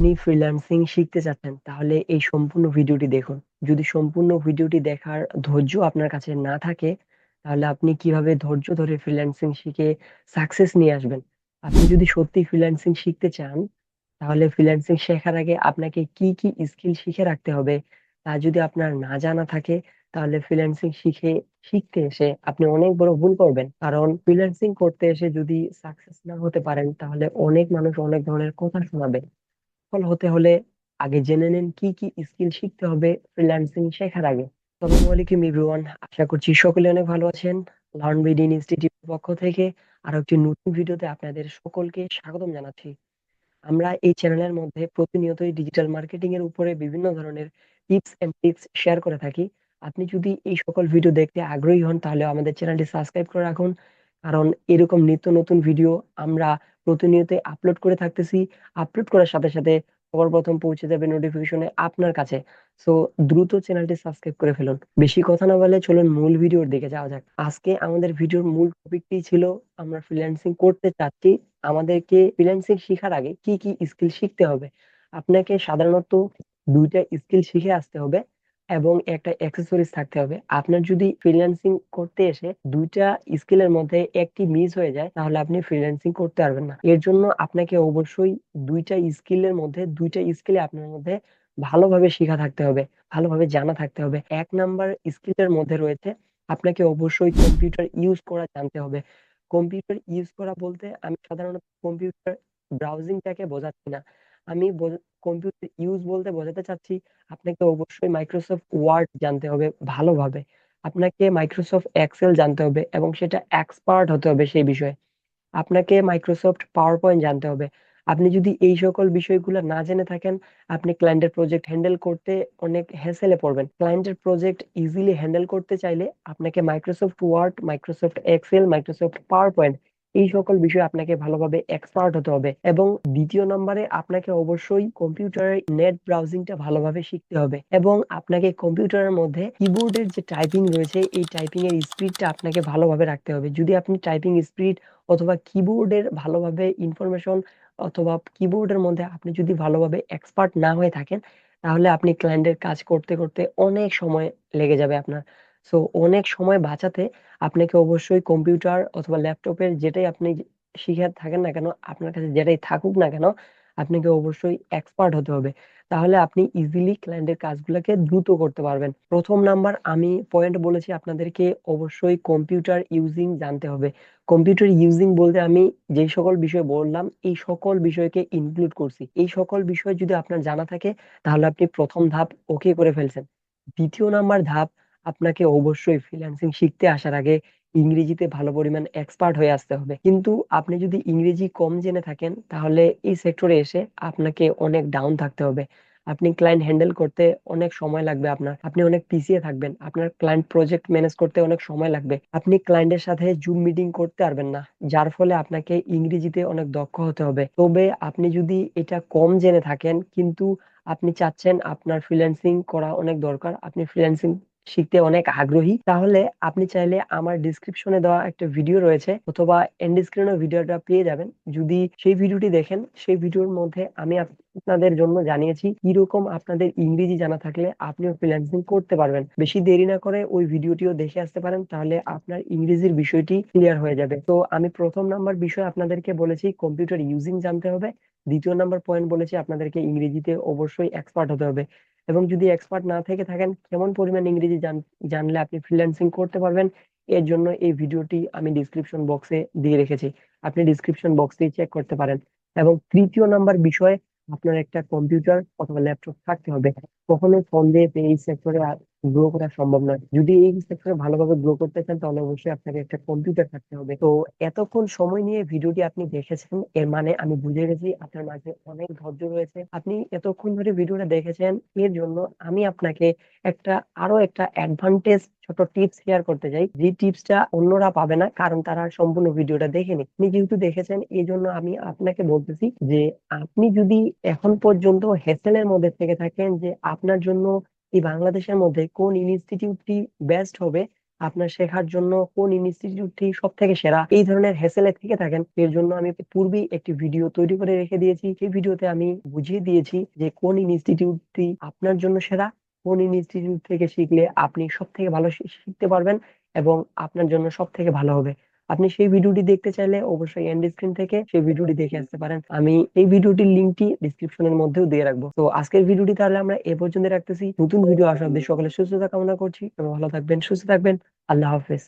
আপনি ফ্রিল্যান্সিং শিখতে চাচ্ছেন তাহলে এই সম্পূর্ণ ভিডিওটি দেখুন। যদি সম্পূর্ণ ভিডিওটি দেখার ধৈর্য আপনার কাছে না থাকে তাহলে আপনি কিভাবে ধৈর্য ধরে ফ্রিল্যান্সিং শিখে সাকসেস নিয়ে আসবেন। আপনি যদি সত্যি ফ্রিল্যান্সিং শিখতে চান তাহলে ফ্রিল্যান্সিং শেখার আগে আপনাকে কি কি স্কিল শিখে রাখতে হবে তা যদি আপনার না জানা থাকে তাহলে ফ্রিল্যান্সিং শিখতে এসে আপনি অনেক বড় ভুল করবেন। কারণ ফ্রিল্যান্সিং করতে এসে যদি সাকসেস না হতে পারেন তাহলে অনেক মানুষ অনেক ধরনের কথা শোনাবে। সফল হতে হলে আগে জেনে নিন কি কি স্কিল শিখতে হবে ফ্রিল্যান্সিং শেখার আগে। আসসালামু আলাইকুম এভরিওয়ান, আশা করছি সকলে অনেক ভালো আছেন। লার্ন বিডি ইনস্টিটিউটের পক্ষ থেকে আরো একটি নতুন ভিডিওতে আপনাদের সকলকে স্বাগতম জানাচ্ছি। আমরা এই চ্যানেলের মধ্যে প্রতিনিয়তই ডিজিটাল মার্কেটিং এর উপরে বিভিন্ন ধরনের টিপস এন্ড ট্রিক্স শেয়ার করে থাকি। আপনি যদি এই সকল ভিডিও দেখতে আগ্রহী হন তাহলে আমাদের চ্যানেলটি সাবস্ক্রাইব করে রাখুন। কারণ এরকম নিত্য নতুন ভিডিও আমরা প্রতিনিয়তই আপলোড করে থাকতেছি। আপলোড করার সাথে সাথে সবার প্রথম পৌঁছে যাবে নোটিফিকেশনে আপনার কাছে। সো দ্রুত চ্যানেলটি সাবস্ক্রাইব করে ফেলুন। বেশি কথা না বলে চলুন মূল ভিডিওর দিকে যাওয়া যাক। আজকে আমাদের ভিডিওর মূল টপিকটি ছিল আমরা ফ্রিল্যান্সিং করতে চাচ্ছি, আমাদেরকে ফ্রিল্যান্সিং শেখার আগে কি কি স্কিল শিখতে হবে। আপনাকে সাধারণত দুইটা স্কিল শিখে আসতে হবে এবং একটা অ্যাক্সেসরিজ থাকতে হবে। আপনার যদি ফ্রিল্যান্সিং করতে এসে দুইটা স্কিলের মধ্যে একটি মিস হয়ে যায় তাহলে আপনি ফ্রিল্যান্সিং করতে পারবেন না। এর জন্য আপনাকে অবশ্যই দুইটা স্কিলের মধ্যে দুইটা স্কিলে আপনার মধ্যে ভালোভাবে শেখা থাকতে হবে, ভালোভাবে জানা থাকতে হবে। এক নাম্বার স্কিলের মধ্যে রয়েছে আপনাকে অবশ্যই কম্পিউটার ইউজ করা জানতে হবে। কম্পিউটার ইউজ করা বলতে আমি সাধারণত কম্পিউটার ব্রাউজিংটাকে বোঝাচ্ছি না। আমি কম্পিউটার ইউজ বলতে বোঝাতে চাচ্ছি আপনাকে অবশ্যই মাইক্রোসফট ওয়ার্ড জানতে হবে ভালোভাবে। আপনাকে মাইক্রোসফট এক্সেল জানতে হবে এবং সেটা এক্সপার্ট হতে হবে সেই বিষয়ে। আপনাকে মাইক্রোসফট পাওয়ার পয়েন্ট জানতে হবে। আপনি যদি এই সকল বিষয়গুলো না জেনে থাকেন আপনি ক্লায়েন্টের প্রজেক্ট হ্যান্ডেল করতে অনেক হ্যাসেলে পড়বেন। ক্লায়েন্টের প্রজেক্ট ইজিলি হ্যান্ডেল করতে চাইলে আপনাকে Microsoft Word, Microsoft Excel, Microsoft PowerPoint এই সকল বিষয়ে আপনাকে ভালোভাবে এক্সপার্ট হতে হবে। এবং দ্বিতীয় নম্বরে আপনাকে অবশ্যই কম্পিউটারের নেট ব্রাউজিংটা ভালোভাবে শিখতে হবে এবং আপনাকে কম্পিউটারের মধ্যে কিবোর্ডের যে টাইপিং রয়েছে এই টাইপিং এর স্পিডটা আপনাকে ভালোভাবে রাখতে হবে। যদি আপনি টাইপিং স্পিড অথবা কিবোর্ডের ভালোভাবে ইনফরমেশন অথবা কিবোর্ডের মধ্যে আপনি যদি ভালোভাবে এক্সপার্ট না হয়ে থাকেন তাহলে আপনি ক্লায়েন্টের কাজ করতে করতে অনেক সময় লেগে যাবে আপনার। সো অনেক সময় বাঁচাতে আপনাকে অবশ্যই কম্পিউটার অথবা ল্যাপটপের যেটাই আপনি শিখে থাকেন না কেন, আপনার কাছে যেটাই থাকুক না কেন, আপনাকে অবশ্যই এক্সপার্ট হতে হবে। তাহলে আপনি ইজিলি ক্লায়েন্টের কাজগুলোকে দ্রুত করতে পারবেন। প্রথম নাম্বার আমি পয়েন্ট বলেছি আপনাদেরকে অবশ্যই কম্পিউটার ইউজিং জানতে হবে। কম্পিউটার ইউজিং বলতে আমি যে সকল বিষয় বললাম এই সকল বিষয়কে ইনক্লুড করছি। এই সকল বিষয় যদি আপনার জানা থাকে তাহলে আপনি প্রথম ধাপ ওকে করে ফেলছেন। দ্বিতীয় নাম্বার ধাপ, আপনাকে অবশ্যই ফ্রিল্যান্সিং শিখতে আসার আগে ইংরেজিতে ভালো পরিমাণ এক্সপার্ট হয়ে আসতে হবে। কিন্তু আপনি যদি ইংরেজি কম জেনে থাকেন তাহলে এই সেক্টরে এসে আপনাকে অনেক ডাউন থাকতে হবে। আপনি ক্লায়েন্ট হ্যান্ডেল করতে অনেক সময় লাগবে আপনার, আপনি অনেক পিছিয়ে থাকবেন, আপনার ক্লায়েন্ট প্রজেক্ট ম্যানেজ করতে অনেক সময় লাগবে, আপনি ক্লায়েন্টের সাথে জুম মিটিং করতে পারবেন না। যার ফলে আপনাকে ইংরেজিতে অনেক দক্ষ হতে হবে। তবে আপনি যদি এটা কম জেনে থাকেন কিন্তু আপনি চাচ্ছেন আপনার ফ্রিল্যান্সিং করা অনেক দরকার, আপনি ফ্রিল্যান্সিং শিখতে অনেক আগ্রহী, তাহলে আপনি চাইলে আমার ডিসক্রিপশনে দেওয়া একটা ভিডিও রয়েছে অথবা এন্ড স্ক্রিনে ভিডিওটা পেয়ে যাবেন। যদি সেই ভিডিওটি দেখেন সেই ভিডিওর মধ্যে আমি আপনাদের জন্য জানিয়েছি কিরকম আপনাদের ইংরেজি জানা থাকলে আপনিও ফ্রিল্যান্সিং করতে পারবেন। বেশি দেরি না করে ওই ভিডিওটিও দেখে আসতে পারেন, তাহলে আপনার ইংরেজির বিষয়টি ক্লিয়ার হয়ে যাবে। তো আমি প্রথম নাম্বার বিষয় আপনাদেরকে বলেছি কম্পিউটার ইউজিং জানতে হবে। দ্বিতীয় নাম্বার পয়েন্ট বলেছি আপনাদেরকে ইংরেজিতে অবশ্যই এক্সপার্ট হতে হবে। এবং যদি এক্সপার্ট না থেকে থাকেন কেমন পরিমাণ ইংরেজি জানলে আপনি ফ্রিল্যান্সিং করতে পারবেন এর জন্য এই ভিডিওটি আমি ডিসক্রিপশন বক্সে দিয়ে রেখেছি, আপনি ডিসক্রিপশন বক্সে চেক করতে পারেন। এবং তৃতীয় নাম্বার বিষয়, আপনার একটা কম্পিউটার অথবা ল্যাপটপ থাকতে হবে। কখনোই ফোন দিয়ে এই সেক্টরে গ্রো করা সম্ভব নয়। যদি এই সেক্টরে ভালোভাবে গ্রো করতে চান তাহলে অবশ্যই আপনাকে একটা কম্পিউটার থাকতে হবে। তো এতক্ষণ সময় নিয়ে ভিডিওটি আপনি দেখেছেন এর মানে আমি বুঝে গেছি আপনার মাঝে অনেক ধৈর্য রয়েছে। আপনি এতক্ষণ ধরে ভিডিওটা দেখেছেন এর জন্য আমি আপনাকে একটা আরো একটা অ্যাডভান্টেজ ছোট টিপস শেয়ার করতে চাই, যে টিপসটা অন্যরা পাবে না কারণ তারা সম্পূর্ণ ভিডিওটা দেখেনি। আপনি যেহেতু দেখেছেন এই জন্য আমি আপনাকে বলতেছি যে আপনি যদি এখন পর্যন্ত হেসেলের মধ্যে থেকে থাকেন যে আপনার জন্য এই বাংলাদেশের মধ্যে কোন ইনস্টিটিউটটি বেস্ট হবে, আপনার শেখার জন্য কোন ইনস্টিটিউটটি সবথেকে সেরা, এই ধরনের হ্যাসেলে থেকে থাকেন, এর জন্য আমি পূর্বেই একটি ভিডিও তৈরি করে রেখে দিয়েছি। সেই ভিডিওতে আমি বুঝিয়ে দিয়েছি যে কোন ইনস্টিটিউটটি আপনার জন্য সেরা, কোন ইনস্টিটিউট থেকে শিখলে আপনি সবথেকে ভালো শিখতে পারবেন এবং আপনার জন্য সবথেকে ভালো হবে। আপনি সেই ভিডিওটি দেখতে চাইলে অবশ্যই এন্ড স্ক্রিন থেকে সেই ভিডিওটি দেখে আসতে পারেন। আমি এই ভিডিওটির লিঙ্কটি ডিসক্রিপশনের মধ্যেও দিয়ে রাখবো। তো আজকের ভিডিওটি তাহলে আমরা এ পর্যন্ত রাখতেছি। নতুন ভিডিও আসা অব্দি সকলে সুস্থতা কামনা করছি এবং ভালো থাকবেন, সুস্থ থাকবেন। আল্লাহ হাফেজ।